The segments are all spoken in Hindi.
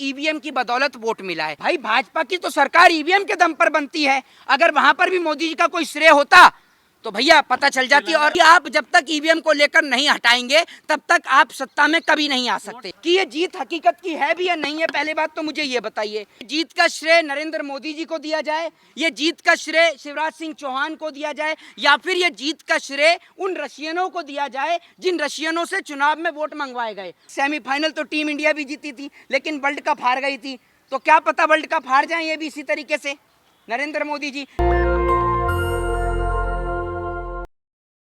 ईवीएम की बदौलत वोट मिला है। भाई भाजपा की तो सरकार ईवीएम के दम पर बनती है, अगर वहां पर भी मोदी जी का कोई श्रेय होता तो भैया पता चल जाती। और आप जब तक ईवीएम को लेकर नहीं हटाएंगे तब तक आप सत्ता में कभी नहीं आ सकते। कि ये जीत हकीकत की है भी या नहीं है, पहले बात तो मुझे ये बताइए। जीत का श्रेय नरेंद्र मोदी जी को दिया जाए, ये जीत का श्रेय शिवराज सिंह चौहान को दिया जाए, या फिर ये जीत का श्रेय उन रशियनों को दिया जाए जिन रशियनों से चुनाव में वोट मंगवाए गए। सेमीफाइनल तो टीम इंडिया भी जीती थी, लेकिन वर्ल्ड कप हार गई थी, तो क्या पता वर्ल्ड कप हार जाए ये भी इसी तरीके से नरेंद्र मोदी जी।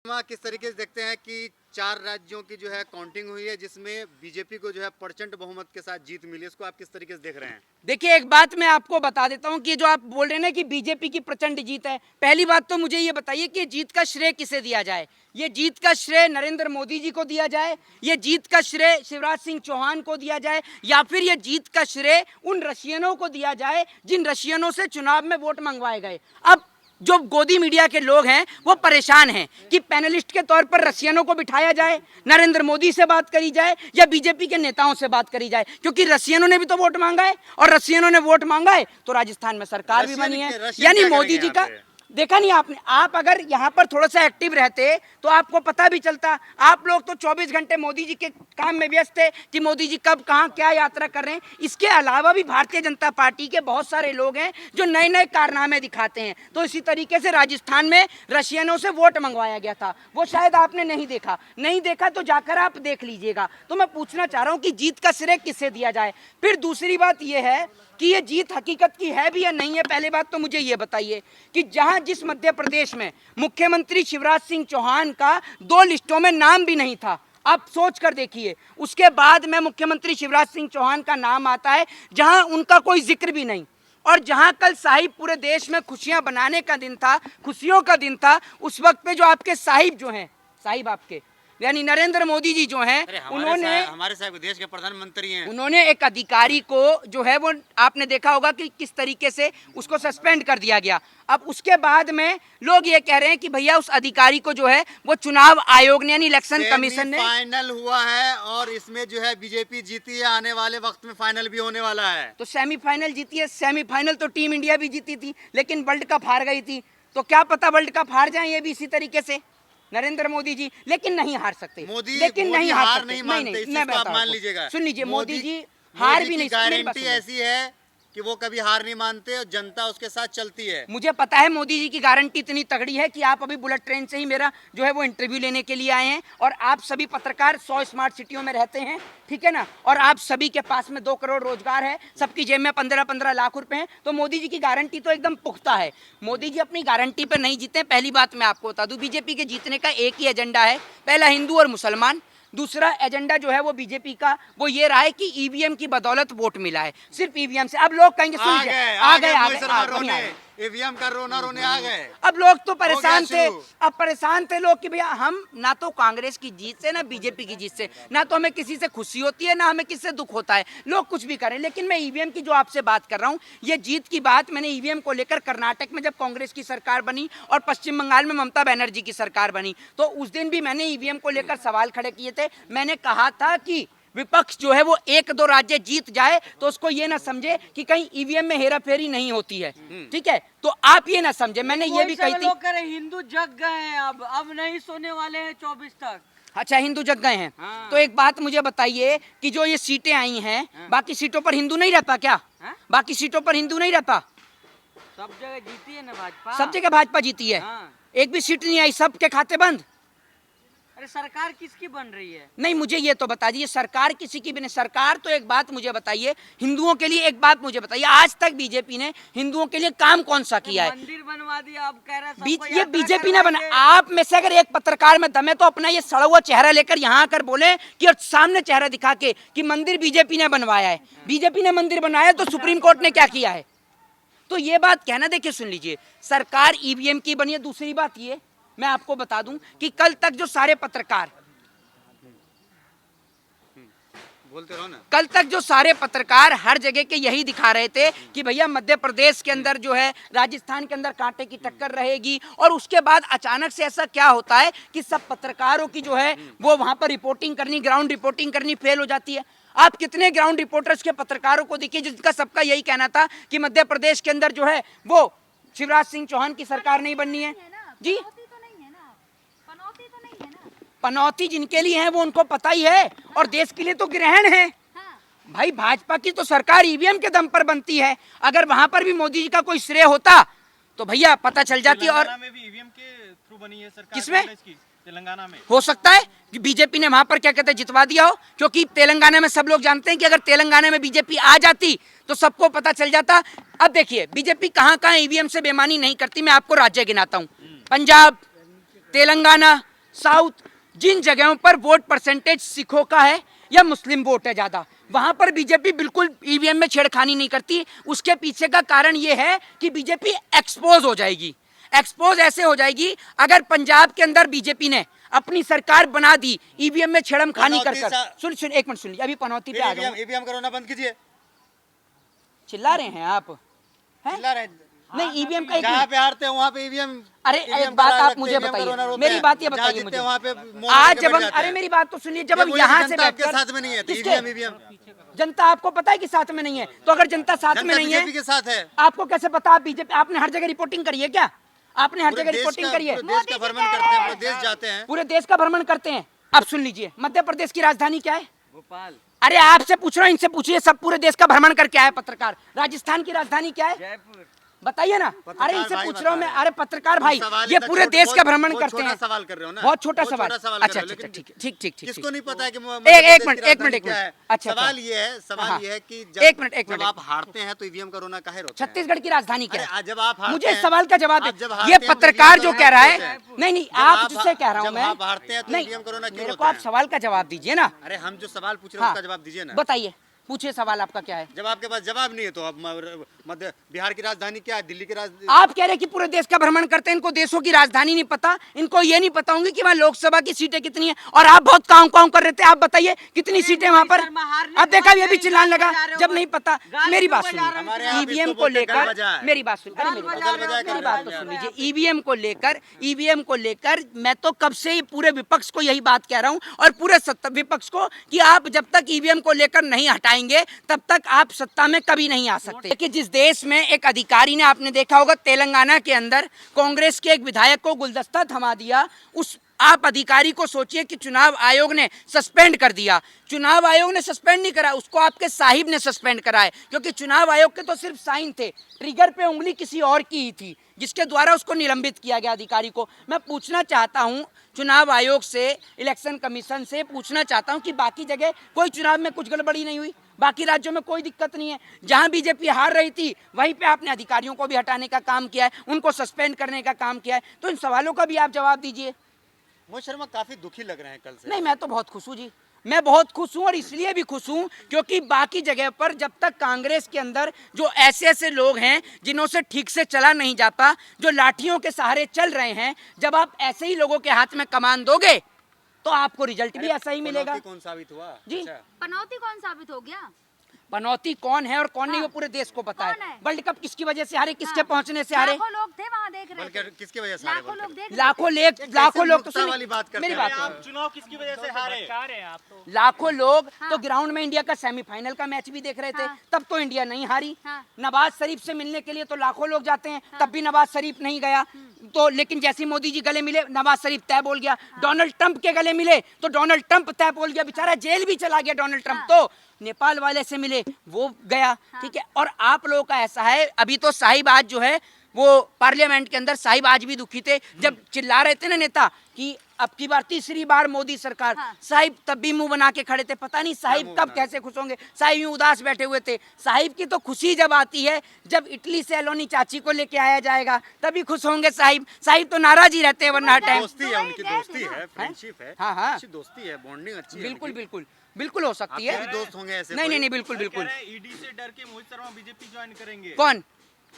किस तरीके से देखते हैं कि 4 राज्यों की जो है काउंटिंग हुई है, जिसमें बीजेपी को जो है प्रचंड बहुमत के साथ जीत मिली, इसको आप किस तरीके से देख रहे हैं? देखिए, एक बात मैं आपको बता देता हूं कि जो आप बोल रहे हैं ना कि बीजेपी की प्रचंड जीत है, पहली बात तो मुझे ये बताइए कि जीत का श्रेय किसे दिया जाए। ये जीत का श्रेय नरेंद्र मोदी जी को दिया जाए, ये जीत का श्रेय शिवराज सिंह चौहान को दिया जाए, या फिर ये जीत का श्रेय उन रशियनों को दिया जाए जिन रशियनों से चुनाव में वोट मंगवाए गए। अब जो गोदी मीडिया के लोग हैं वो परेशान हैं कि पैनलिस्ट के तौर पर रशियनों को बिठाया जाए, नरेंद्र मोदी से बात करी जाए या बीजेपी के नेताओं से बात करी जाए, क्योंकि रशियनों ने भी तो वोट मांगा है, और रशियनों ने वोट मांगा है तो राजस्थान में सरकार भी बनी है। यानी मोदी जी का देखा नहीं आपने। आप अगर यहाँ पर थोड़ा सा एक्टिव रहते तो आपको पता भी चलता। आप लोग तो 24 घंटे मोदी जी के काम में व्यस्त थे कि मोदी जी कब कहाँ क्या यात्रा कर रहे हैं। इसके अलावा भी भारतीय जनता पार्टी के बहुत सारे लोग हैं जो नए नए कारनामे दिखाते हैं। तो इसी तरीके से राजस्थान में रशियनों से वोट मंगवाया गया था, वो शायद आपने नहीं देखा तो जाकर आप देख लीजिएगा। तो मैं पूछना चाह रहा हूँ कि जीत का श्रेय किसे दिया जाए। फिर दूसरी बात यह है कि ये जीत हकीकत की है भी या नहीं है, पहले बात तो मुझे ये बताइए कि जहां जिस मध्य प्रदेश में मुख्यमंत्री शिवराज सिंह चौहान का 2 लिस्टों में नाम भी नहीं था, आप सोच कर देखिए, उसके बाद में मुख्यमंत्री शिवराज सिंह चौहान का नाम आता है जहां उनका कोई जिक्र भी नहीं। और जहां कल साहिब पूरे देश में खुशियां बनाने का दिन था, खुशियों का दिन था, उस वक्त पे जो आपके साहिब जो हैं, साहिब आपके यानी नरेंद्र मोदी जी जो हैं, उन्होंने हमारे साहब देश के प्रधानमंत्री हैं, उन्होंने एक अधिकारी को जो है वो आपने देखा होगा कि किस तरीके से उसको सस्पेंड कर दिया गया। अब उसके बाद में लोग ये कह रहे हैं कि भैया उस अधिकारी को जो है वो चुनाव आयोग ने यानी इलेक्शन कमीशन ने फाइनल हुआ है, और इसमें जो है बीजेपी जीती है, आने वाले वक्त में फाइनल भी होने वाला है। तो सेमीफाइनल जीती है, सेमीफाइनल तो टीम इंडिया भी जीती थी, लेकिन वर्ल्ड कप हार गई थी, तो क्या पता वर्ल्ड कप हार जाए ये भी इसी तरीके से नरेंद्र मोदी जी, लेकिन नहीं हार सकते। लेकिन नहीं हार सकते, नहीं मानते, मैं आप मान लीजिएगा। सुन लीजिए, मोदी जी हार भी नहीं, गारंटी ऐसी है कि वो कभी हार नहीं मानते और जनता उसके साथ चलती है। मुझे पता है मोदी जी की गारंटी इतनी तगड़ी है कि आप अभी बुलेट ट्रेन से ही मेरा जो है वो इंटरव्यू लेने के लिए आए हैं, और आप सभी पत्रकार 100 स्मार्ट सिटियों में रहते हैं, ठीक है ना, और आप सभी के पास में 2 करोड़ रोजगार है, सबकी जेब में 15-15 लाख रुपए हैं, तो मोदी जी की गारंटी तो एकदम पुख्ता है। मोदी जी अपनी गारंटी पर नहीं जीते। पहली बात मैं आपको बता दूं, बीजेपी के जीतने का एक ही एजेंडा है, पहला हिंदू और मुसलमान, दूसरा एजेंडा जो है वो बीजेपी का वो ये रहा है कि ईवीएम की बदौलत वोट मिला है, सिर्फ ईवीएम से। अब लोग कहेंगे आ गए ईवीएम का रोना रोने आ गए। अब लोग तो परेशान थे, अब परेशान थे लोग कि भैया हम ना तो कांग्रेस की जीत से ना बीजेपी की जीत से, ना तो हमें किसी से खुशी होती है ना हमें किसी से दुख होता है, लोग कुछ भी करें। लेकिन मैं ईवीएम की जो आपसे बात कर रहा हूँ, ये जीत की बात मैंने ईवीएम को लेकर कर्नाटक में जब कांग्रेस की सरकार बनी और पश्चिम बंगाल में ममता बनर्जी की सरकार बनी, तो उस दिन भी मैंने ईवीएम को लेकर सवाल खड़े किए थे। मैंने कहा था कि विपक्ष जो है वो 1-2 राज्य जीत जाए तो उसको ये ना समझे कि कहीं ईवीएम में हेराफेरी नहीं होती है, ठीक है, तो आप ये ना समझे। मैंने ये भी कही थी हिंदू जग गए हैं, अब नहीं सोने वाले हैं 24 तक। अच्छा, हिंदू जग गए हैं। हाँ। तो एक बात मुझे बताइए कि जो ये सीटें आई हैं, हाँ, बाकी सीटों पर हिंदू नहीं रहता क्या? हाँ? बाकी सीटों पर हिंदू नहीं रहता? सब जगह जीती है ना भाजपा, सब जगह भाजपा जीती है। हाँ। एक भी सीट नहीं आई, सबके खाते बंद। अरे सरकार किसकी बन रही है? नहीं, मुझे ये तो बता दीजिए, सरकार किसी की भी नहीं। सरकार तो एक बात मुझे बताइए, हिंदुओं के लिए एक बात मुझे बताइए, आज तक बीजेपी ने हिंदुओं के लिए काम कौन सा किया है? मंदिर बनवा दिया, आप कह रहे हैं ये बीजेपी ने बना। आप में से अगर एक पत्रकार में दम है तो अपना ये सड़ा हुआ चेहरा लेकर यहाँ आकर बोले कि और सामने चेहरा दिखा के कि मंदिर बीजेपी ने बनवाया है। बीजेपी ने मंदिर बनाया तो सुप्रीम कोर्ट ने क्या किया है? तो ये बात कहना, देखिए सुन लीजिए, सरकार ईवीएम की बनी है। दूसरी बात ये मैं आपको बता दूं कि कल तक जो सारे पत्रकार बोलते रहो ना, कल तक जो सारे पत्रकार हर जगह के यही दिखा रहे थे कि भैया मध्य प्रदेश के अंदर जो है राजस्थान के अंदर कांटे की टक्कर रहेगी, और उसके बाद अचानक से ऐसा क्या होता है कि सब पत्रकारों की जो है वो वहां पर रिपोर्टिंग करनी, ग्राउंड रिपोर्टिंग करनी फेल हो जाती है। आप कितने ग्राउंड रिपोर्टर्स के पत्रकारों को देखिए जिनका सबका यही कहना था कि मध्य प्रदेश के अंदर जो है वो शिवराज सिंह चौहान की सरकार नहीं बननी है जी। पनौती जिनके लिए है वो उनको पता ही है, और देश के लिए तो ग्रहण है भाई। भाजपा की तो सरकार ईवीएम के दम पर बनती है, अगर वहां पर भी मोदी जी का कोई श्रेय होता तो भैया पता चल जाती। और तेलंगाना में भी ईवीएम के थ्रू बनी है सरकार। किसमें? तेलंगाना में हो सकता है कि बीजेपी ने वहां पर क्या कहते हैं जितवा दिया हो, क्योंकि तेलंगाना में सब लोग जानते हैं कि अगर तेलंगाना में बीजेपी आ जाती तो सबको पता चल जाता। अब देखिए बीजेपी कहां कहां ईवीएम से बेईमानी नहीं करती, मैं आपको राज्य गिनाता हूं, पंजाब, तेलंगाना, साउथ, जिन जगहों पर वोट परसेंटेज सिखों का है या मुस्लिम वोट है ज्यादा, वहां पर बीजेपी बिल्कुल ईवीएम में छेड़खानी नहीं करती। उसके पीछे का कारण यह है कि बीजेपी एक्सपोज हो जाएगी। एक्सपोज ऐसे हो जाएगी, अगर पंजाब के अंदर बीजेपी ने अपनी सरकार बना दी ईवीएम में छेड़खानी कर कर। सुन एक मिनट सुन लीजिए, अभी पनौती पे आ गया। ईवीएम करवाना बंद कीजिए। चिल्ला रहे हैं आप, हैं? चिल्ला रहे नहीं ईवीएम का एक जहाँ पे हारते हैं वहाँ पे ईवीएम। अरे एक बात आप मुझे बताइए, मेरी बात ये बताइए मुझे। आज जब हम, अरे मेरी बात तो सुनिए, जब हम यहाँ से बैठकर साथ में नहीं है तो किसके? ईवीएम ईवीएम जनता आपको पता है कि साथ में नहीं है, तो अगर जनता साथ में नहीं बीजेपी के है साथ है। आपको कैसे पता? आप बीजेपी, आपने हर जगह रिपोर्टिंग करी है क्या? आपने हर जगह रिपोर्टिंग करी है? देश का भ्रमण करते हैं, पूरे देश जाते हैं। पूरे देश का भ्रमण करते हैं। अब सुन लीजिए, मध्य प्रदेश की राजधानी क्या है? भोपाल। अरे आपसे पूछ रहा हूँ, इनसे पूछिए, सब पूरे देश का भ्रमण करके आए पत्रकार। राजस्थान की राजधानी क्या है? जयपुर। बताइए ना। पत्रकार अरे इनसे भाई पूछ रहा हूँ मैं, बता अरे पत्रकार भाई, सवाल ये इतना पूरे छोटा- देश का बहुत- भ्रमण बहुत करते हैं। छोटा सवाल कर रहे हो ना, बहुत छोटा बहुत सवाल। छोटा सवाल अच्छा कर रहे हो, अच्छा लेकिन ठीक ठीक। किसको नहीं पता है कि एक मिनट अच्छा अच्छा। सवाल ये है, हाँ। सवाल ये है कि एक मिनट, जब आप हारते हैं तो ईवीएम का रोना काहे रोता है? छत्तीसगढ़ की राजधानी क्या है? अरे, जब आप हारते मुझे हैं- इस सवाल का जवाब आप जब दे। हारते ये हैं तो पत्रकार ईवीएम जो का कह रहा रोना है, क्यों होता नहीं नहीं, जब आप जिससे कह रहा हूँ जब मैं, आप हारते हैं तो नहीं, ईवीएम का रोना क्यों मेरे को रोता आप है? सवाल का जवाब दीजिए ना। अरे हम जो सवाल पूछ रहे हैं हाँ, उसका जवाब दीजिए ना। बताइए, पूछिए सवाल आपका क्या है? जब आपके पास जवाब नहीं है तो आप मध्य बिहार की राजधानी क्या है, दिल्ली की राजधानी? आप कह रहे हैं कि पूरे देश का भ्रमण करते हैं, इनको देशों की राजधानी नहीं पता, इनको ये नहीं पता होंगे कि वहाँ लोकसभा की सीटें कितनी है। और आप बहुत काउं कर रहे थे, आप बताइए कितनी सीटें वहाँ पर? अब देखा ये भी चिल्लाने लगा जब नहीं पता। मेरी बात सुनिए, ईवीएम को लेकर मेरी बात सुनिए, मेरी बात तो सुन लीजिए। ईवीएम को लेकर मैं तो कब से ही पूरे विपक्ष को यही बात कह रहा हूँ, और पूरे विपक्ष को, कि आप जब तक ईवीएम को लेकर नहीं हटाएंगे तब तक आप सत्ता में कभी नहीं आ सकते। कि जिस देश में एक अधिकारी ने, आपने देखा होगा तेलंगाना के अंदर कांग्रेस के एक विधायक को गुलदस्ता थमा दिया, उस आप अधिकारी को सोचिए कि चुनाव आयोग ने सस्पेंड कर दिया। चुनाव आयोग ने सस्पेंड नहीं करा, उसको आपके साहिब ने सस्पेंड करा है, क्योंकि चुनाव आयोग के तो सिर्फ साइन थे, ट्रिगर पे उंगली किसी और की ही थी, जिसके द्वारा उसको निलंबित किया गया अधिकारी को। मैं पूछना चाहता हूं चुनाव आयोग से, इलेक्शन कमीशन से पूछना चाहता हूं कि बाकी जगह कोई चुनाव में कुछ गड़बड़ी नहीं हुई, बाकी राज्यों में कोई दिक्कत नहीं है। जहां बीजेपी हार रही थी वहीं पे आपने अधिकारियों को भी हटाने का काम किया है, उनको सस्पेंड करने का काम किया है। तो इन सवालों का भी आप जवाब दीजिए। मोहित शर्मा काफी दुखी लग रहे हैं कल से। नहीं, मैं तो बहुत खुश हूँ जी, मैं बहुत खुश हूँ, और इसलिए भी खुश हूँ क्योंकि बाकी जगह पर जब तक कांग्रेस के अंदर जो ऐसे लोग हैं जिन्हों से ठीक से चला नहीं जाता, जो लाठियों के सहारे चल रहे हैं, जब आप ऐसे ही लोगों के हाथ में कमान दोगे तो आपको रिजल्ट भी ऐसा ही मिलेगा। कौन साबित हुआ जी। अच्छा। पनौती कौन साबित हो गया? पनौती कौन है और कौन नहीं, वो पूरे देश को पता है। कौन है? वर्ल्ड कप किसकी वजह से हारे, किसके पहुंचने से हारे? लाखों लोग थे वहाँ देख रहे थे। बल्कि किसकी वजह से हारे लाखों बोलते लोग हैं? देख रहे थे। लाखों लोग तो मूर्खता वाली बात करते मेरी हैं। बात आप चुनाव किसकी वजह से हारे? लाखों लोग तो ग्राउंड में इंडिया का सेमीफाइनल का मैच भी देख रहे थे, हाँ। तब तो इंडिया नहीं हारी। हाँ। नवाज शरीफ से मिलने के लिए तो लाखों लोग जाते हैं, तब भी नवाज शरीफ नहीं गया। तो लेकिन जैसे मोदी जी गले मिले, नवाज शरीफ तय बोल गया। डोनाल्ड ट्रंप के गले मिले तो डोनाल्ड ट्रंप तय बोल गया, बेचारा जेल भी चला गया डोनाल्ड ट्रंप। तो नेपाल वाले से मिले, वो गया। ठीक है, और आप लोगों का ऐसा है, अभी तो साहिब आज जो है वो पार्लियामेंट के अंदर, साहिब आज भी दुखी थे जब चिल्ला रहे थे ना नेता कि अब की बार तीसरी बार मोदी सरकार। हाँ। साहिब तब भी मुंह बना के खड़े थे, पता नहीं साहिब कब कैसे खुश होंगे। साहिब यूं उदास बैठे हुए थे। साहिब की तो खुशी जब आती है जब इटली से एलोनी चाची को लेके आया जाएगा, तभी खुश होंगे साहिब। साहिब तो नाराज ही रहते हैं वरना हर टाइम। दोस्ती है, उनकी दोस्ती है, फ्रेंडशिप है, हाँ, हाँ। अच्छी दोस्ती है, बॉन्डिंग अच्छी है बिल्कुल उनकी। बिल्कुल बिल्कुल हो सकती है। आपके भी दोस्त होंगे ऐसे नहीं कोई? नहीं नहीं, बिल्कुल बिल्कुल। ईडी से डर के मोहित शर्मा बीजेपी ज्वाइन करेंगे। कौन,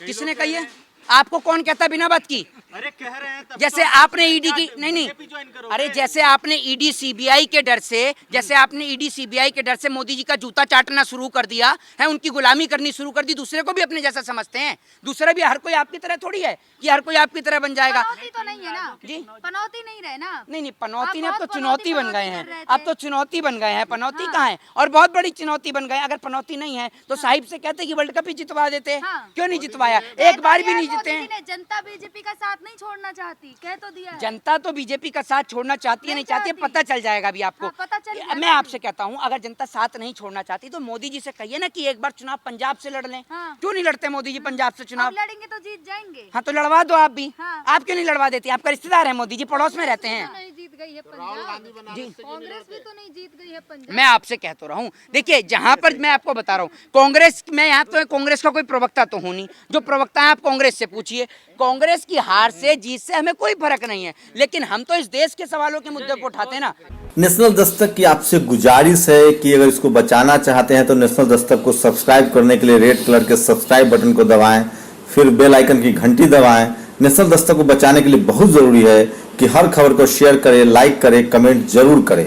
कई किसने लोग कही कह है? रहे हैं, आपको कौन कहता बिना बात की? अरे कह रहे हैं तब जैसे तो आपने ईडी की नहीं बीजेपी ज्वाइन नहीं, करोगे। अरे जैसे आपने ईडी सीबीआई के डर से, जैसे आपने ईडी सीबीआई के डर से मोदी जी का जूता चाटना शुरू कर दिया है, उनकी गुलामी करनी शुरू कर दी, दूसरे को भी अपने जैसा समझते हैं। दूसरा भी हर कोई आपकी तरह थोड़ी है कि हर कोई आपकी तरह बन जाएगा। पनौती तो नहीं है ना जी पनौती नहीं रहे ना। नहीं नहीं, पनौती ने आप अब तो बहुत चुनौती बन गए पनौती हैं, कर रहे अब थे। तो चुनौती बन गए हैं, पनौती कहाँ है, और बहुत बड़ी चुनौती बन गए हैं। अगर पनौती नहीं है तो साहिब से कहते कि वर्ल्ड कप ही जितवा देते, हाँ। क्यों नहीं जितवाया? एक बार भी नहीं जीते हैं। जनता बीजेपी का साथ नहीं छोड़ना चाहती, कह तो दिया है। जनता तो बीजेपी का साथ छोड़ना चाहती है, नहीं चाहती है, पता चल जाएगा अभी आपको। हाँ, पता चल गया मैं ना। आपसे कहता हूँ, अगर जनता साथ नहीं छोड़ना चाहती तो मोदी जी से कहिए ना कि एक बार चुनाव पंजाब से लड़ लें। हाँ। क्यों नहीं लड़ते मोदी जी पंजाब से अब चुनाव? लड़ेंगे तो जीत जाएंगे। हाँ तो लड़वा दो आप भी। हाँ। आप क्यों नहीं लड़वा देती? आपका रिश्तेदार है मोदी जी, पड़ोस में रहते हैं। नहीं जीत गई है पंजाब, कांग्रेस भी तो नहीं जीत गई है पंजाब। मैं आपसे कह तो रहा हूँ, देखिए जहां पर मैं आपको बता रहा हूँ, कांग्रेस, मैं यहाँ तो कांग्रेस का कोई प्रवक्ता तो हूँ नहीं, जो प्रवक्ता है आप कांग्रेस से पूछिए। कांग्रेस की हार से जीत से हमें कोई फर्क नहीं है, लेकिन हम तो इस देश के सवालों के मुद्दे को उठाते हैं ना। नेशनल दस्तक की आपसे गुजारिश है कि अगर इसको बचाना चाहते हैं तो नेशनल दस्तक को सब्सक्राइब करने के लिए रेड कलर के सब्सक्राइब बटन को दबाएं, फिर बेल आइकन की घंटी दबाएं। नेशनल दस्तक को बचाने के लिए बहुत जरूरी है कि हर खबर को शेयर करें, लाइक करें, कमेंट जरूर करें।